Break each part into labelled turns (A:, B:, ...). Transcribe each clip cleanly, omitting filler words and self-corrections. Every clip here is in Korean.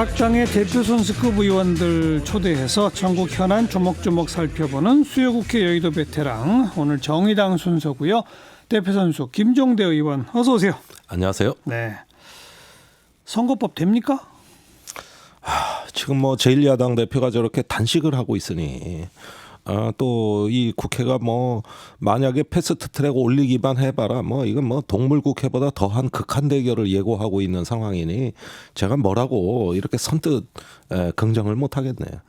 A: 각 당의 대표 선수급 의원들 초대해서 전국 현안 조목조목 살펴보는 수요국회 여의도 베테랑, 오늘 정의당 순서고요. 대표 선수 김종대 의원 어서 오세요.
B: 안녕하세요.
A: 네. 선거법 됩니까?
B: 지금 뭐 제1야당 대표가 저렇게 단식을 하고 있으니 또 이 국회가 뭐 만약에 패스트트랙 올리기만 해봐라 뭐 이건 뭐 동물국회보다 더한 극한 대결을 예고하고 있는 상황이니 제가 뭐라고 이렇게 선뜻 긍정을 못 하겠네요.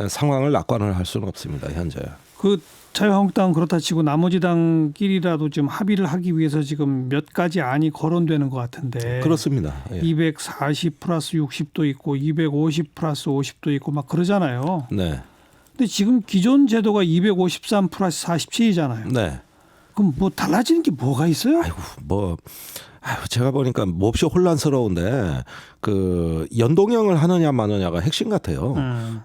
B: 상황을 낙관을 할 수는 없습니다. 현재.
A: 그 자유한국당은 그렇다 치고 나머지 당끼리라도 지금 합의를 하기 위해서 지금 몇 가지 안이 거론되는 것 같은데.
B: 그렇습니다. 예.
A: 240 플러스 60도 있고 250 플러스 50도 있고 막 그러잖아요.
B: 네.
A: 근데 지금 기존 제도가 253 플러스 47이잖아요.
B: 네.
A: 그럼 뭐 달라지는 게 뭐가 있어요?
B: 제가 보니까 몹시 혼란스러운데 그 연동형을 하느냐 마느냐가 핵심 같아요.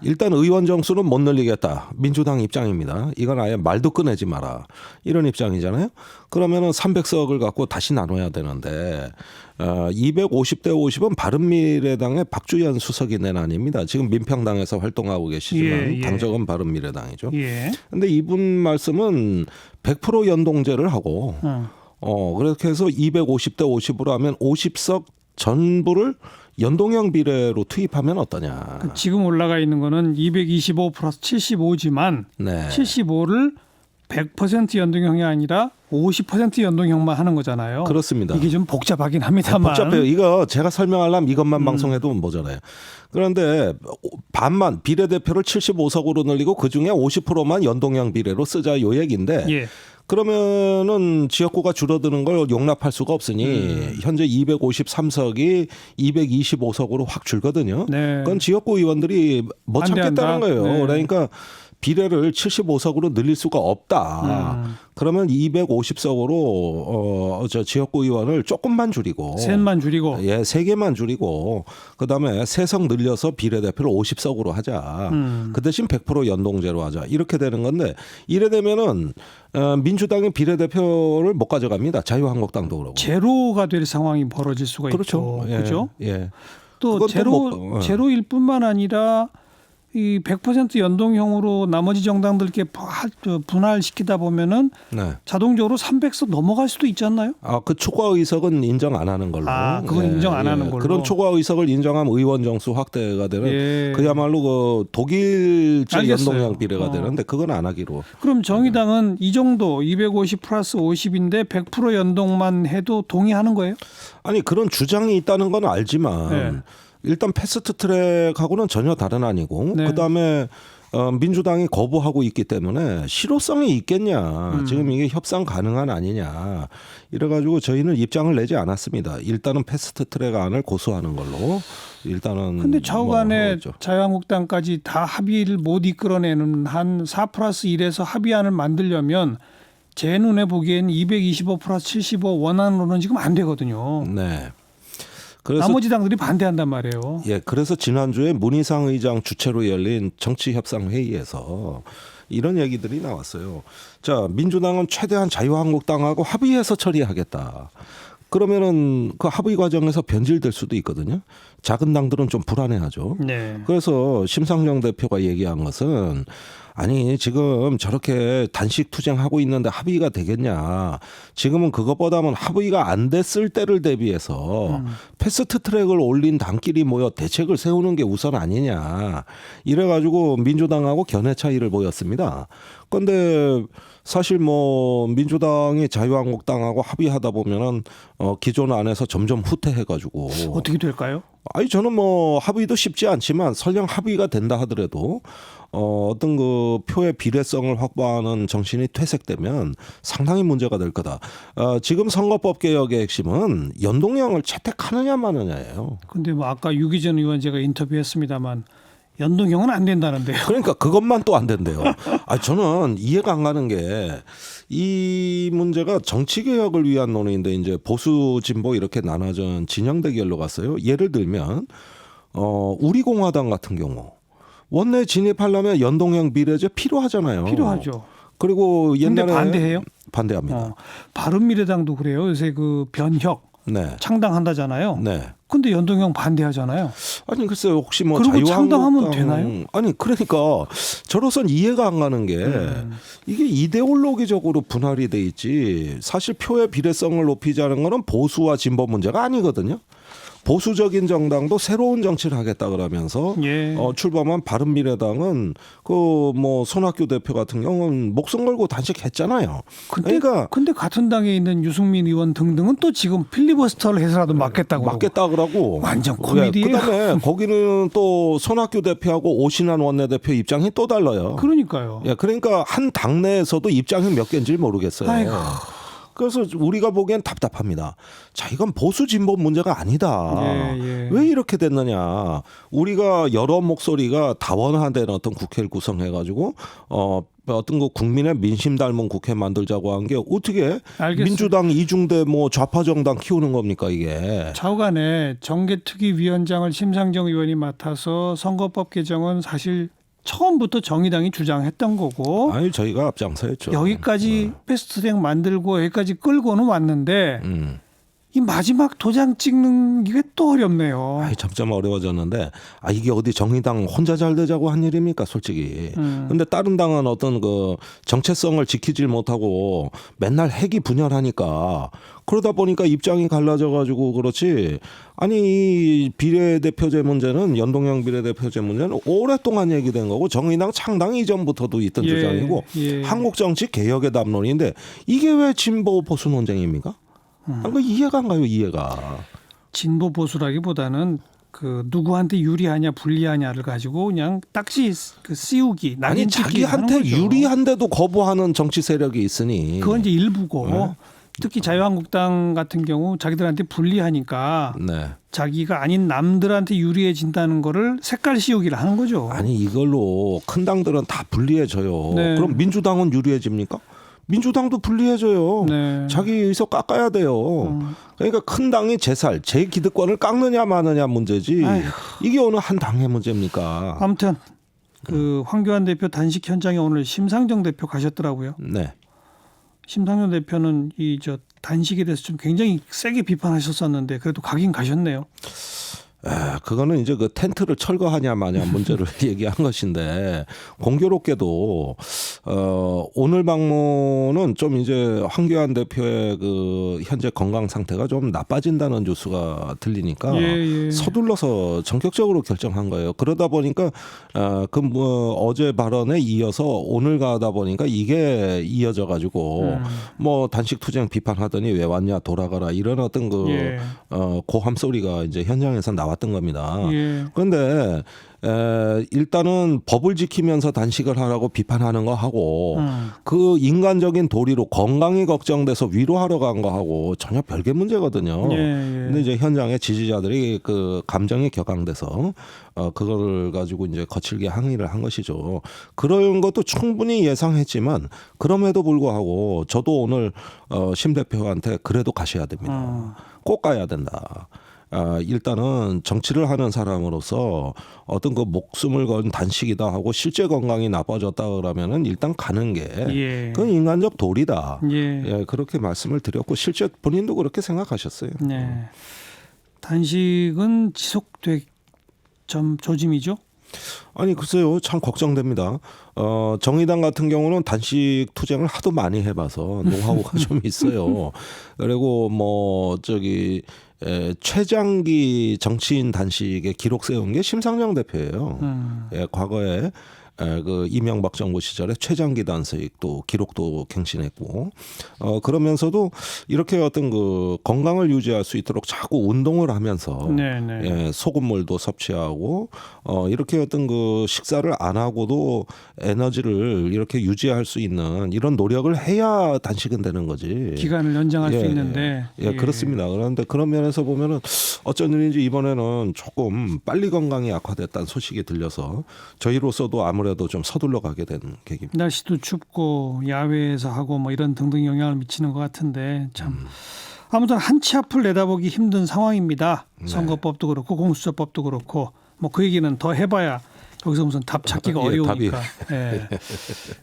B: 일단 의원 정수는 못 늘리겠다. 민주당 입장입니다. 이건 아예 말도 꺼내지 마라. 이런 입장이잖아요. 그러면은 300석을 갖고 다시 나눠야 되는데 250대 50은 바른미래당의 박주현 수석이 낸 안입니다. 지금 민평당에서 활동하고 계시지만 당적은 바른미래당이죠. 그런데 이분 말씀은 100% 연동제를 하고 그렇게 해서 250대 50으로 하면 50석 전부를 연동형 비례로 투입하면 어떠냐.
A: 지금 올라가 있는 거는 225 플러스 75지만
B: 네.
A: 75를 100% 연동형이 아니라 50% 연동형만 하는 거잖아요.
B: 그렇습니다.
A: 이게 좀 복잡하긴 합니다만.
B: 복잡해요. 이거 제가 설명하려면 이것만 방송해도 모자라요. 그런데 반만 비례대표를 75석으로 늘리고 그중에 50%만 연동형 비례로 쓰자 요 얘기인데 그러면은 지역구가 줄어드는 걸 용납할 수가 없으니 현재 253석이 225석으로 확 줄거든요.
A: 네.
B: 그건 지역구 의원들이 못 참겠다는 거예요.
A: 네.
B: 그러니까 비례를 75석으로 늘릴 수가 없다. 그러면 250석으로 저 지역구 의원을 조금만 줄이고,
A: 셋만 줄이고,
B: 3개만 줄이고, 그 다음에 3석 늘려서 비례대표를 50석으로 하자. 그 대신 100% 연동제로 하자. 이렇게 되는 건데 이래 되면은 민주당이 비례대표를 못 가져갑니다. 자유한국당도 그러고.
A: 제로가 될 상황이 벌어질 수가 있죠. 그렇죠?
B: 예.
A: 또 제로일 뿐만 아니라 이 100% 연동형으로 나머지 정당들께 분할시키다 보면은 자동적으로 300석 넘어갈 수도 있지 않나요?
B: 그 초과 의석은 인정 안 하는 걸로.
A: 그건 인정 안 하는 걸로.
B: 그런 초과 의석을 인정하면 의원 정수 확대가 되는 그야말로 그 독일제 연동형 비례가 되는데 그건 안 하기로.
A: 그럼 정의당은 이 정도 250 플러스 50인데 100% 연동만 해도 동의하는 거예요?
B: 아니 그런 주장이 있다는 건 알지만 일단 패스트트랙하고는 전혀 다른 아니고 그다음에 민주당이 거부하고 있기 때문에 실효성이 있겠냐. 지금 이게 협상 가능한 아니냐. 이래가지고 저희는 입장을 내지 않았습니다. 일단은 패스트트랙 안을 고수하는 걸로. 일단은.
A: 근데 좌우간에 자유한국당까지 다 합의를 못 이끌어내는 한 4 플러스 1에서 합의안을 만들려면 제 눈에 보기엔 225 플러스 75 원안으로는 지금 안 되거든요.
B: 네. 그래서
A: 나머지 당들이 반대한단 말이에요.
B: 그래서 지난주에 문희상 의장 주최로 열린 정치협상회의에서 이런 얘기들이 나왔어요. 자, 민주당은 최대한 자유한국당하고 합의해서 처리하겠다. 그러면은 그 합의 과정에서 변질될 수도 있거든요. 작은 당들은 좀 불안해하죠. 그래서 심상정 대표가 얘기한 것은 아니 지금 저렇게 단식 투쟁하고 있는데 합의가 되겠냐. 지금은 그것보다는 합의가 안 됐을 때를 대비해서 패스트트랙을 올린 당끼리 모여 대책을 세우는 게 우선 아니냐. 이래가지고 민주당하고 견해 차이를 보였습니다. 그런데 사실 뭐 민주당이 자유한국당하고 합의하다 보면은 기존 안에서 점점 후퇴해가지고
A: 어떻게 될까요?
B: 아니 저는 뭐 합의도 쉽지 않지만 설령 합의가 된다 하더라도 어떤 그 표의 비례성을 확보하는 정신이 퇴색되면 상당히 문제가 될 거다. 지금 선거법 개혁의 핵심은 연동형을 채택하느냐 마느냐예요.
A: 근데 뭐 아까 유기전 의원 제가 인터뷰했습니다만 연동형은 안 된다는데요.
B: 그러니까 그것만 또 안 된대요. 저는 이해가 안 가는 게 이 문제가 정치 개혁을 위한 논의인데 이제 보수 진보 이렇게 나눠진 진영 대결로 갔어요. 예를 들면 우리공화당 같은 경우 원내 진입하려면 연동형 비례제 필요하잖아요.
A: 필요하죠.
B: 그리고 옛날에
A: 반대해요?
B: 반대합니다.
A: 바른미래당도 그래요. 요새 그 변혁
B: 네.
A: 창당한다잖아요.
B: 네.
A: 근데 연동형 반대하잖아요.
B: 아니 글쎄요 혹시 뭐
A: 그리고
B: 자유한국당
A: 창당하면 되나요?
B: 아니 그러니까 저로선 이해가 안 가는 게 이게 이데올로기적으로 분할이 돼 있지 사실 표의 비례성을 높이자는 거는 보수와 진보 문제가 아니거든요. 보수적인 정당도 새로운 정치를 하겠다 그러면서
A: 예.
B: 출범한 바른미래당은 그 뭐 손학규 대표 같은 경우는 목숨 걸고 단식했잖아요. 그러니까
A: 근데 같은 당에 있는 유승민 의원 등등은 또 지금 필리버스터를 해서라도 막겠다고
B: 맞겠다 그러고
A: 완전 코미디예요.
B: 그다음에 거기는 또 손학규 대표하고 오신환 원내대표 입장이 또 달라요.
A: 그러니까요.
B: 예, 그러니까 한 당내에서도 입장이 몇 개인지 모르겠어요.
A: 아이고.
B: 그래서 우리가 보기엔 답답합니다. 자, 이건 보수 진보 문제가 아니다.
A: 예.
B: 왜 이렇게 됐느냐? 우리가 여러 목소리가 다원화된 어떤 국회를 구성해가지고 어떤 거 국민의 민심 닮은 국회 만들자고 한 게 어떻게
A: 알겠어요.
B: 민주당 이중대 뭐 좌파 정당 키우는 겁니까 이게?
A: 좌우간에 정개특위위원장을 심상정 의원이 맡아서 선거법 개정은 사실 처음부터 정의당이 주장했던 거고
B: 아니 저희가 앞장서였죠.
A: 여기까지 패스트트랙 만들고 여기까지 끌고는 왔는데 이 마지막 도장 찍는 게 또 어렵네요.
B: 아이, 점점 어려워졌는데 이게 어디 정의당 혼자 잘 되자고 한 일입니까 솔직히. 근데 다른 당은 어떤 그 정체성을 지키질 못하고 맨날 핵이 분열하니까 그러다 보니까 입장이 갈라져 가지고 그렇지. 아니 이 비례대표제 문제는 연동형 비례대표제 문제는 오랫동안 얘기된 거고 정의당 창당 이전부터도 있던 주장이고 한국 정치 개혁의 담론인데 이게 왜 진보 보수 논쟁입니까? 그 이해가 안 가요 이해가.
A: 진보 보수라기보다는 그 누구한테 유리하냐 불리하냐를 가지고 그냥 딱지 그 씌우기
B: 아니
A: 낙인 찍기 하는
B: 자기한테
A: 거죠.
B: 유리한데도 거부하는 정치 세력이 있으니
A: 그건 이제 일부고
B: 네.
A: 특히 자유한국당 같은 경우 자기들한테 불리하니까
B: 네.
A: 자기가 아닌 남들한테 유리해진다는 거를 색깔 씌우기를 하는 거죠.
B: 아니 이걸로 큰 당들은 다 불리해져요.
A: 네.
B: 그럼 민주당은 유리해집니까? 민주당도 불리해져요.
A: 네.
B: 자기 의석 깎아야 돼요. 그러니까 큰 당이 제 기득권을 깎느냐 마느냐 문제지.
A: 아이고.
B: 이게 어느 한 당의 문제입니까?
A: 아무튼 그 황교안 대표 단식 현장에 오늘 심상정 대표 가셨더라고요.
B: 네.
A: 심상정 대표는 이 저 단식에 대해서 좀 굉장히 세게 비판하셨었는데 그래도 가긴 가셨네요.
B: 그거는 이제 그 텐트를 철거하냐 마냐 문제를 얘기한 것인데 공교롭게도 오늘 방문은 좀 이제 황교안 대표의 그 현재 건강 상태가 좀 나빠진다는 뉴스가 들리니까 서둘러서 전격적으로 결정한 거예요. 그러다 보니까 그 뭐 어제 발언에 이어서 오늘 가다 보니까 이게 이어져 가지고 뭐 단식 투쟁 비판하더니 왜 왔냐 돌아가라 이런 어떤 그 고함 소리가 이제 현장에서 나왔던 겁니다. 그런데 일단은 법을 지키면서 단식을 하라고 비판하는 거 하고 그 인간적인 도리로 건강이 걱정돼서 위로하러 간 거 하고 전혀 별개 문제거든요. 근데 이제 현장에 지지자들이 그 감정이 격앙돼서 그거를 가지고 이제 거칠게 항의를 한 것이죠. 그런 것도 충분히 예상했지만 그럼에도 불구하고 저도 오늘 심 대표한테 그래도 가셔야 됩니다. 꼭 가야 된다. 일단은 정치를 하는 사람으로서 어떤 그 목숨을 건 단식이다 하고 실제 건강이 나빠졌다 그러면은 일단 가는 게 그건 인간적 도리다. 그렇게 말씀을 드렸고 실제 본인도 그렇게 생각하셨어요.
A: 네. 단식은 지속될 조짐이죠?
B: 아니 글쎄요 참 걱정됩니다. 정의당 같은 경우는 단식 투쟁을 하도 많이 해봐서 노하우가 좀 있어요. 그리고 뭐 저기 최장기 정치인 단식에 기록 세운 게 심상정 대표예요. 과거에 그 이명박 정부 시절에 최장기 단식도 기록도 갱신했고 그러면서도 이렇게 어떤 그 건강을 유지할 수 있도록 자꾸 운동을 하면서 소금물도 섭취하고 이렇게 어떤 그 식사를 안 하고도 에너지를 이렇게 유지할 수 있는 이런 노력을 해야 단식은 되는 거지.
A: 기간을 연장할 수 있는데.
B: 그렇습니다. 그런데 그런 면에서 보면은 어쩐 일인지 이번에는 조금 빨리 건강이 악화됐다는 소식이 들려서 저희로서도 아무래도 좀 서둘러 가게 된 계기입니다.
A: 날씨도 춥고 야외에서 하고 뭐 이런 등등 영향을 미치는 것 같은데 참 아무튼 한치 앞을 내다보기 힘든 상황입니다. 선거법도 그렇고 공수처법도 그렇고 뭐 그 얘기는 더 해봐야 여기서 무슨 답 찾기가
B: 예,
A: 어려우니까. 예.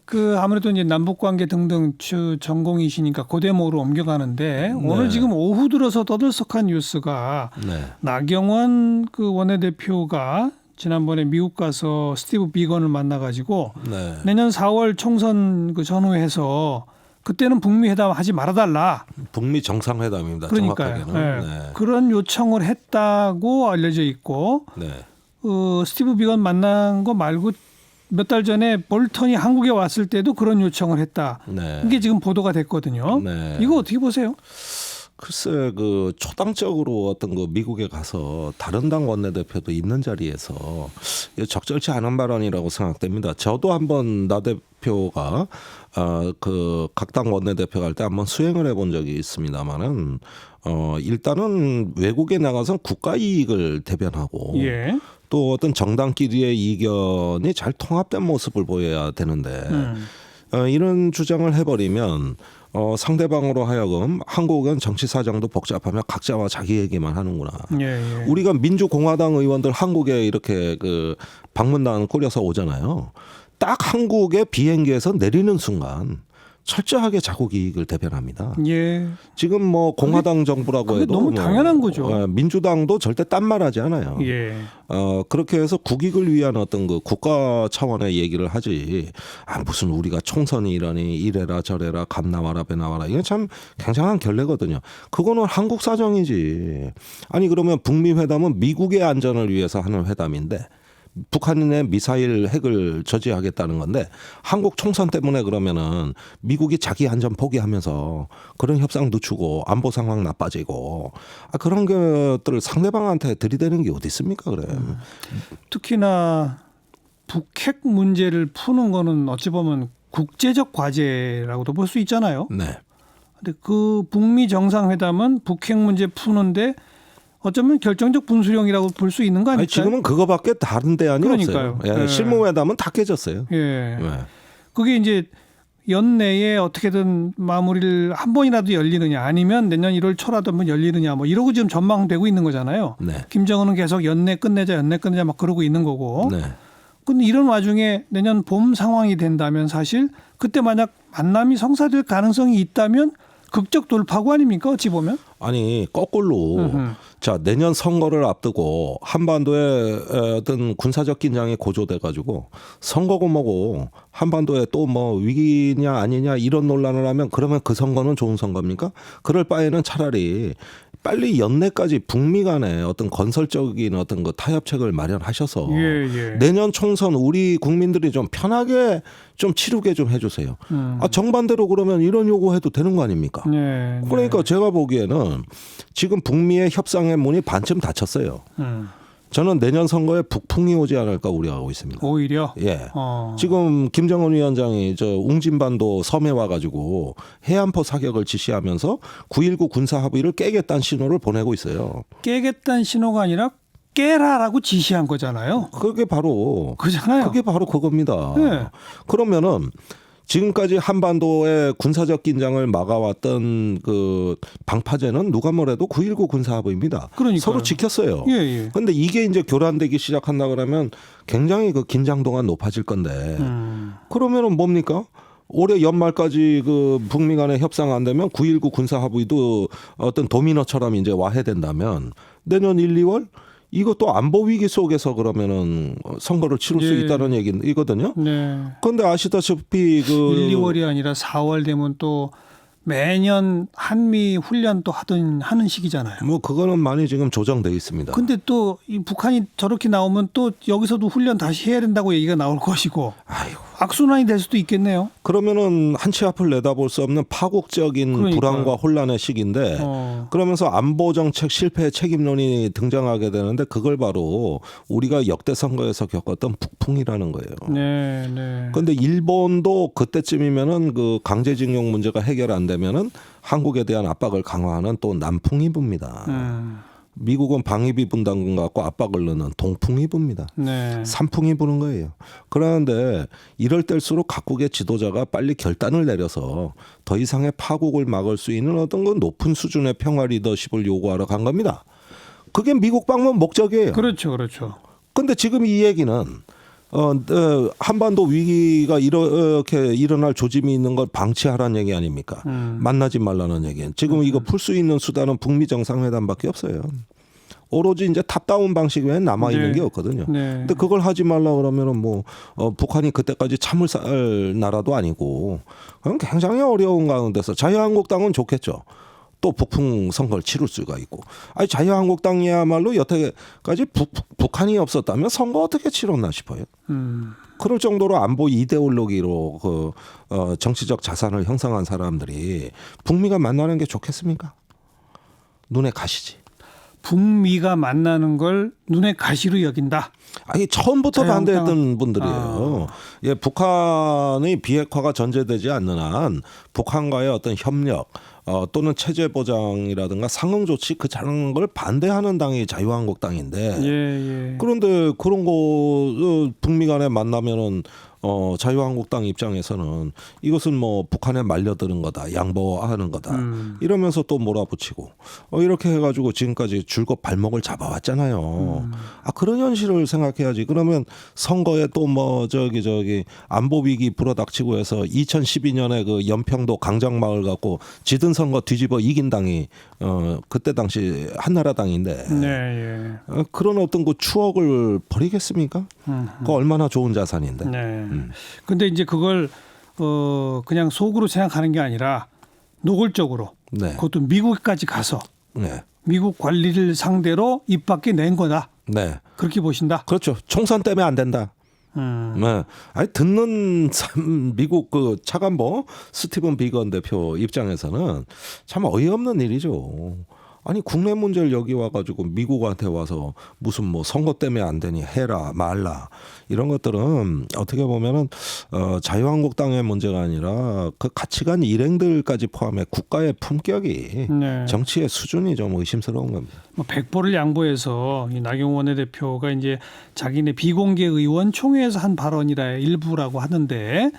A: 그 아무래도 이제 남북 관계 등등 전공이시니까 고대모로 옮겨가는데 오늘 지금 오후 들어서 떠들썩한 뉴스가
B: 네.
A: 나경원 그 원내대표가 지난번에 미국 가서 스티브 비건을 만나가지고
B: 네.
A: 내년 4월 총선 그 전후해서 그때는 북미 회담 하지 말아달라.
B: 북미 정상회담입니다.
A: 그러니까요.
B: 정확하게는.
A: 네.
B: 네.
A: 그런 요청을 했다고 알려져 있고
B: 네.
A: 스티브 비건 만난 거 말고 몇 달 전에 볼턴이 한국에 왔을 때도 그런 요청을 했다.
B: 네.
A: 이게 지금 보도가 됐거든요.
B: 네.
A: 이거 어떻게 보세요?
B: 글쎄 그 초당적으로 어떤 그 미국에 가서 다른 당 원내대표도 있는 자리에서 적절치 않은 발언이라고 생각됩니다. 저도 한번 나 대표가 그 각 당 원내대표 갈 때 한번 수행을 해본 적이 있습니다만은 일단은 외국에 나가서 국가 이익을 대변하고
A: 예.
B: 또 어떤 정당끼리의 이견이 잘 통합된 모습을 보여야 되는데 이런 주장을 해버리면 상대방으로 하여금 한국은 정치 사정도 복잡하며 각자와 자기 얘기만 하는구나.
A: 예, 예.
B: 우리가 민주공화당 의원들 한국에 이렇게 그 방문단 꾸려서 오잖아요. 딱 한국의 비행기에서 내리는 순간 철저하게 자국 이익을 대변합니다.
A: 예.
B: 지금 뭐 공화당 정부라고
A: 그게
B: 해도
A: 너무
B: 뭐
A: 당연한 거죠.
B: 민주당도 절대 딴 말하지 않아요.
A: 예.
B: 그렇게 해서 국익을 위한 어떤 그 국가 차원의 얘기를 하지. 무슨 우리가 총선이 이래라 저래라 감 나와라 배 나와라. 이게 참 굉장한 결례거든요. 그거는 한국 사정이지. 아니 그러면 북미 회담은 미국의 안전을 위해서 하는 회담인데 북한의 미사일 핵을 저지하겠다는 건데 한국 총선 때문에 그러면은 미국이 자기 안전 포기하면서 그런 협상 늦추고 안보 상황 나빠지고 그런 것들을 상대방한테 들이대는 게 어디 있습니까? 그래.
A: 특히나 북핵 문제를 푸는 거는 어찌 보면 국제적 과제라고도 볼 수 있잖아요.
B: 네.
A: 근데 그 북미 정상회담은 북핵 문제 푸는데 어쩌면 결정적 분수령이라고 볼 수 있는 거 아닐까요?
B: 지금은 그거밖에 다른 대안이
A: 그러니까요.
B: 없어요. 예,
A: 네.
B: 실무회담은 다 깨졌어요.
A: 예.
B: 네.
A: 그게 이제 연내에 어떻게든 마무리를 한 번이라도 열리느냐 아니면 내년 1월 초라도 한번 열리느냐 뭐 이러고 지금 전망되고 있는 거잖아요.
B: 네.
A: 김정은은 계속 연내 끝내자 막 그러고 있는 거고.
B: 네.
A: 근데 이런 와중에 내년 봄 상황이 된다면 사실 그때 만약 만남이 성사될 가능성이 있다면 극적 돌파구 아닙니까? 어찌 보면.
B: 아니 거꾸로 자 내년 선거를 앞두고 한반도에 어떤 군사적 긴장이 고조돼 가지고 선거고 뭐고 한반도에 또 뭐 위기냐 아니냐 이런 논란을 하면 그러면 그 선거는 좋은 선거입니까? 그럴 바에는 차라리 빨리 연내까지 북미 간에 어떤 건설적인 어떤 그 타협책을 마련하셔서 내년 총선 우리 국민들이 좀 편하게 좀 치르게 좀 해주세요. 정반대로 그러면 이런 요구해도 되는 거 아닙니까? 그러니까 제가 보기에는 지금 북미의 협상의 문이 반쯤 닫혔어요. 저는 내년 선거에 북풍이 오지 않을까 우려하고 있습니다.
A: 오히려?
B: 예. 지금 김정은 위원장이 저 웅진반도 섬에 와가지고 해안포 사격을 지시하면서 9.19 군사 합의를 깨겠다는 신호를 보내고 있어요.
A: 깨겠다는 신호가 아니라 깨라라고 지시한 거잖아요.
B: 그게 바로
A: 그잖아요.
B: 그게 바로 그겁니다.
A: 네.
B: 그러면은 지금까지 한반도의 군사적 긴장을 막아왔던 그 방파제는 누가 뭐래도 9.19 군사합의입니다.
A: 그러니까요.
B: 서로 지켰어요.
A: 예.
B: 그런데 이게 이제 교란되기 시작한다 그러면 굉장히 그 긴장도가 높아질 건데 그러면은 뭡니까? 올해 연말까지 그 북미 간의 협상 안 되면 9.19 군사합의도 어떤 도미노처럼 이제 와해된다면 내년 1, 2월 이것도 안보 위기 속에서 그러면은 선거를 치를 수 있다는 얘기거든요.
A: 네.
B: 그런데 아시다시피
A: 1, 2월이 아니라 4월 되면 또 매년 한미 훈련 또 하는 시기잖아요.
B: 뭐 그거는 많이 지금 조정돼 있습니다.
A: 근데 또 이 북한이 저렇게 나오면 또 여기서도 훈련 다시 해야 된다고 얘기가 나올 것이고.
B: 아이고.
A: 악순환이 될 수도 있겠네요.
B: 그러면은 한치 앞을 내다볼 수 없는 파국적인 불안과 혼란의 시기인데 그러면서 안보 정책 실패 책임론이 등장하게 되는데 그걸 바로 우리가 역대 선거에서 겪었던 북풍이라는 거예요.
A: 네.
B: 그런데 일본도 그때쯤이면은 그 강제징용 문제가 해결 안 되면은 한국에 대한 압박을 강화하는 또 남풍이 붑니다. 미국은 방위비 분담금 갖고 압박을 넣는 동풍이 붑니다.
A: 네.
B: 산풍이 부는 거예요. 그런데 이럴 때일수록 각국의 지도자가 빨리 결단을 내려서 더 이상의 파국을 막을 수 있는 어떤 그 높은 수준의 평화 리더십을 요구하러 간 겁니다. 그게 미국 방문 목적이에요.
A: 그렇죠.
B: 그런데 지금 이 얘기는 한반도 위기가 이렇게 일어날 조짐이 있는 걸 방치하라는 얘기 아닙니까? 만나지 말라는 얘기는. 지금 이거 풀 수 있는 수단은 북미 정상회담밖에 없어요. 오로지 이제 탑다운 방식 외에 남아 있는 게 없거든요. 근데 그걸 하지 말라 그러면은 뭐 북한이 그때까지 참을 살 나라도 아니고 그건 굉장히 어려운 가운데서 자유한국당은 좋겠죠. 또 북풍 선거를 치를 수가 있고. 아니 자유한국당이야말로 여태까지 북한이 없었다면 선거 어떻게 치렀나 싶어요. 그럴 정도로 안보 이데올로기로 정치적 자산을 형성한 사람들이 북미가 만나는 게 좋겠습니까? 눈에 가시지.
A: 북미가 만나는 걸 눈에 가시로 여긴다.
B: 아니 처음부터 반대했던 분들이에요. 예, 북한의 비핵화가 전제되지 않는 한 북한과의 어떤 협력 또는 체제 보장이라든가 상응 조치 그 자는 걸 반대하는 당이 자유한국당인데 그런데 그런 거 북미 간에 만나면은 자유한국당 입장에서는 이것은 뭐 북한에 말려드는 거다, 양보하는 거다 이러면서 또 몰아붙이고 이렇게 해가지고 지금까지 줄곧 발목을 잡아왔잖아요. 그런 현실을 생각해야지. 그러면 선거에 또 뭐 저기 안보 위기 불어닥치고 해서 2012년에 그 연평도 강정마을 갖고 지든 선거 뒤집어 이긴 당이 그때 당시 한나라당인데 그런 어떤 그 추억을 버리겠습니까? 그거 얼마나 좋은 자산인데.
A: 근데 이제 그걸 그냥 속으로 생각하는 게 아니라 노골적으로 그것도 미국까지 가서 미국 관리를 상대로 입 밖에 낸 거다. 그렇게 보신다.
B: 그렇죠. 총선 때문에 안 된다. 아니 듣는 미국 그 차관보 스티븐 비건 대표 입장에서는 참 어이없는 일이죠. 아니 국내 문제를 여기 와가지고 미국한테 와서 무슨 뭐 선거 때문에 안 되니 해라 말라 이런 것들은 어떻게 보면은 자유한국당의 문제가 아니라 그 가치관 일행들까지 포함해 국가의 품격이 정치의 수준이 좀 의심스러운 겁니다.
A: 뭐 백보를 양보해서 이 나경원 원내대표가 이제 자기네 비공개 의원 총회에서 한 발언이라 일부라고 하는데,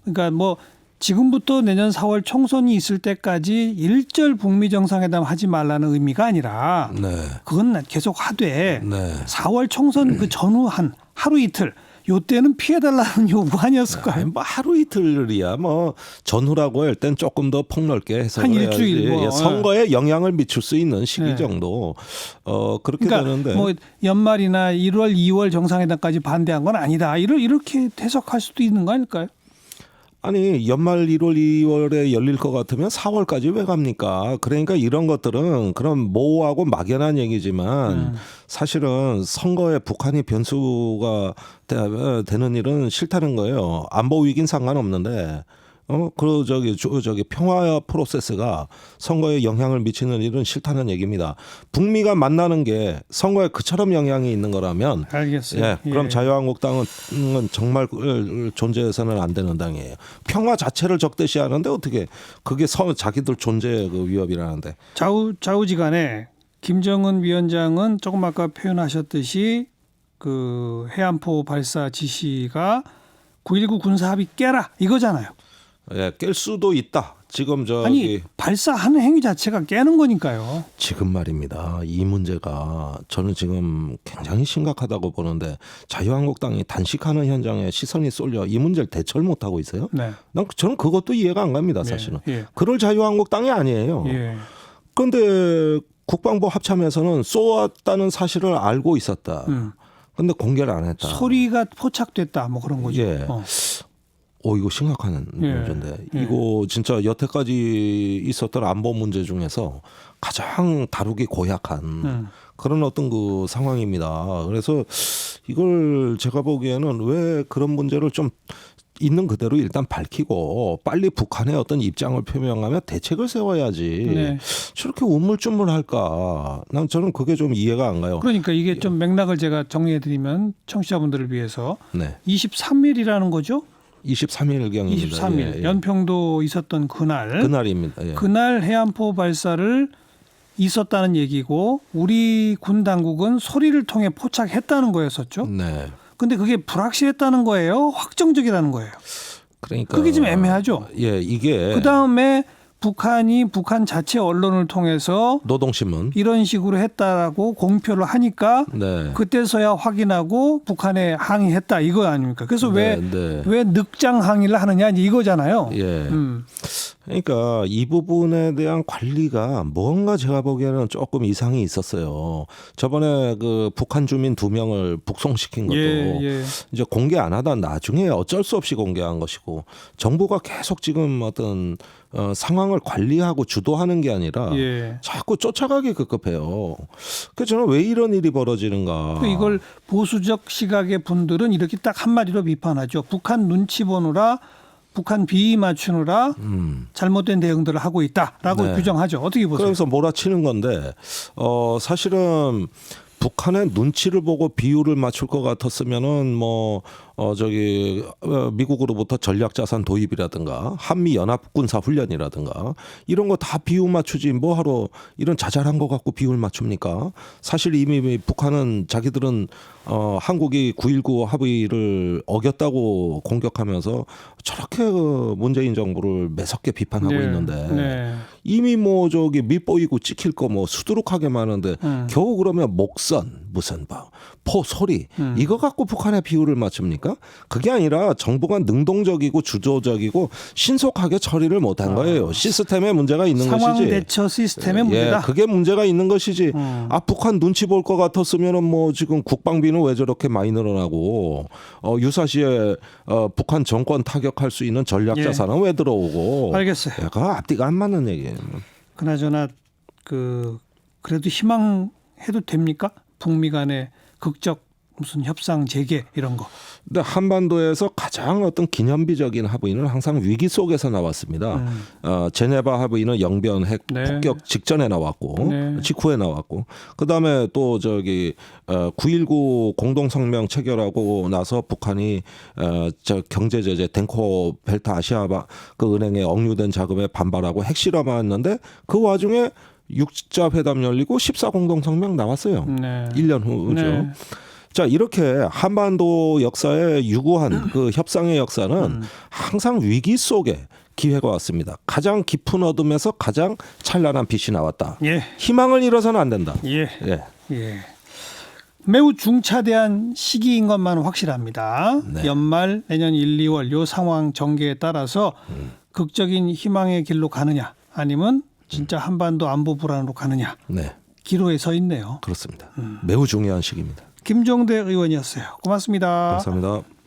A: 그러니까 뭐. 지금부터 내년 4월 총선이 있을 때까지 일절 북미 정상회담 하지 말라는 의미가 아니라 그건 계속 하되 4월 총선 그 전후 한 하루 이틀 요때는 피해달라는 요구 아니었을까요?
B: 뭐 하루 이틀이야 뭐 전후라고 할 땐 조금 더 폭넓게 해서
A: 한 일주일 뭐.
B: 선거에 영향을 미칠 수 있는 시기 정도 그렇게
A: 그러니까
B: 되는데
A: 뭐 연말이나 1월 2월 정상회담까지 반대한 건 아니다 이렇게 해석할 수도 있는 거 아닐까요?
B: 아니 연말 1월 2월에 열릴 것 같으면 4월까지 왜 갑니까? 그러니까 이런 것들은 그런 모호하고 막연한 얘기지만 사실은 선거에 북한이 변수가 되는 일은 싫다는 거예요. 안보 위기는 상관없는데 저기 평화 프로세스가 선거에 영향을 미치는 일은 싫다는 얘기입니다. 북미가 만나는 게 선거에 그처럼 영향이 있는 거라면
A: 알겠어요.
B: 그럼 자유한국당은 정말 존재해서는 안 되는 당이에요. 평화 자체를 적대시하는데 어떻게 그게 자기들 존재의 그 위협이라는데.
A: 좌우지간에 김정은 위원장은 조금 아까 표현하셨듯이 그 해안포 발사 지시가 9.19 군사합의 깨라 이거잖아요.
B: 깰 수도 있다. 지금
A: 아니 발사하는 행위 자체가 깨는 거니까요.
B: 지금 말입니다. 이 문제가 저는 지금 굉장히 심각하다고 보는데 자유한국당이 단식하는 현장에 시선이 쏠려 이 문제를 대처를 못하고 있어요. 저는 그것도 이해가 안 갑니다. 사실은. 그럴 자유한국당이 아니에요. 그런데 국방부 합참에서는 쏘았다는 사실을 알고 있었다. 그런데 공개를 안 했다.
A: 소리가 포착됐다. 뭐 그런 거죠.
B: 이거 심각한 문제인데 이거 진짜 여태까지 있었던 안보 문제 중에서 가장 다루기 고약한 그런 어떤 그 상황입니다. 그래서 이걸 제가 보기에는 왜 그런 문제를 좀 있는 그대로 일단 밝히고 빨리 북한의 어떤 입장을 표명하며 대책을 세워야지 저렇게 우물쭈물할까? 저는 그게 좀 이해가 안 가요.
A: 그러니까 이게 좀 맥락을 제가 정리해드리면 청취자분들을 위해서 23일이라는 거죠?
B: 23일경입니다.
A: 23일 연평도 있었던
B: 그날입니다.
A: 그날 해안포 발사를 있었다는 얘기고 우리 군 당국은 소리를 통해 포착했다는 거였었죠. 근데 그게 불확실했다는 거예요? 확정적이라는 거예요?
B: 그러니까
A: 그게 좀 애매하죠.
B: 이게
A: 그다음에 북한이 북한 자체 언론을 통해서
B: 노동신문.
A: 이런 식으로 했다라고 공표를 하니까
B: 네.
A: 그때서야 확인하고 북한에 항의했다 이거 아닙니까? 그래서
B: 네,
A: 왜 늑장 항의를 하느냐 이거잖아요.
B: 예. 그러니까 이 부분에 대한 관리가 뭔가 제가 보기에는 조금 이상이 있었어요. 저번에 그 북한 주민 2명을 북송시킨 것도
A: 예.
B: 이제 공개 안 하다 나중에 어쩔 수 없이 공개한 것이고 정부가 계속 지금 어떤 상황을 관리하고 주도하는 게 아니라
A: 예.
B: 자꾸 쫓아가기 급급해요. 그래서 저는 왜 이런 일이 벌어지는가.
A: 이걸 보수적 시각의 분들은 이렇게 딱 한마디로 비판하죠. 북한 눈치 보느라 북한 비위 맞추느라 잘못된 대응들을 하고 있다라고
B: 네.
A: 규정하죠. 어떻게 보세요?
B: 그래서 몰아치는 건데 사실은 북한의 눈치를 보고 비율을 맞출 것 같았으면은 미국으로부터 전략자산 도입이라든가 한미 연합 군사 훈련이라든가 이런 거 다 비율 맞추지 뭐하러 이런 자잘한 거 갖고 비율 맞춥니까? 사실 이미 북한은 자기들은 한국이 9.19 합의를 어겼다고 공격하면서 저렇게 문재인 정부를 매섭게 비판하고 있는데 이미 밑보이고 찍힐 거 수두룩하게 많은데 겨우 그러면 목선 무슨 포 소리 이거 갖고 북한의 비율을 맞춥니까? 그게 아니라 정부가 능동적이고 주도적이고 신속하게 처리를 못한 거예요. 시스템에 문제가 있는
A: 상황
B: 것이지.
A: 대처 시스템에 문제다.
B: 그게 문제가 있는 것이지. 북한 눈치 볼 것 같았으면은 지금 국방비는 왜 저렇게 많이 늘어나고 유사시에 북한 정권 타격할 수 있는 전략 자산은 왜 들어오고.
A: 알겠어요.
B: 그거 앞뒤가 안 맞는 얘기예요.
A: 그나저나 그래도 희망해도 됩니까? 북미 간의 극적 무슨 협상 재개 이런 거.
B: 근데 한반도에서 가장 어떤 기념비적인 합의는 항상 위기 속에서 나왔습니다. 제네바 합의는 영변 핵 폭격 직전에 나왔고 직후에 나왔고 그다음에 또 9.19 공동성명 체결하고 나서 북한이 경제 제재 덴코 벨트 아시아 그 은행에 억류된 자금에 반발하고 핵실험했는데 그 와중에 6자 회담 열리고 14 공동성명 나왔어요. 1년 후죠. 자, 이렇게 한반도 역사에 유구한 그 협상의 역사는 항상 위기 속에 기회가 왔습니다. 가장 깊은 어둠에서 가장 찬란한 빛이 나왔다. 희망을 잃어서는 안 된다.
A: 매우 중차대한 시기인 것만 확실합니다. 연말 내년 1, 2월 요 상황 전개에 따라서 극적인 희망의 길로 가느냐 아니면 진짜 한반도 안보 불안으로 가느냐 기로에 서 있네요.
B: 그렇습니다. 매우 중요한 시기입니다.
A: 김종대 의원이었어요. 고맙습니다.
B: 감사합니다.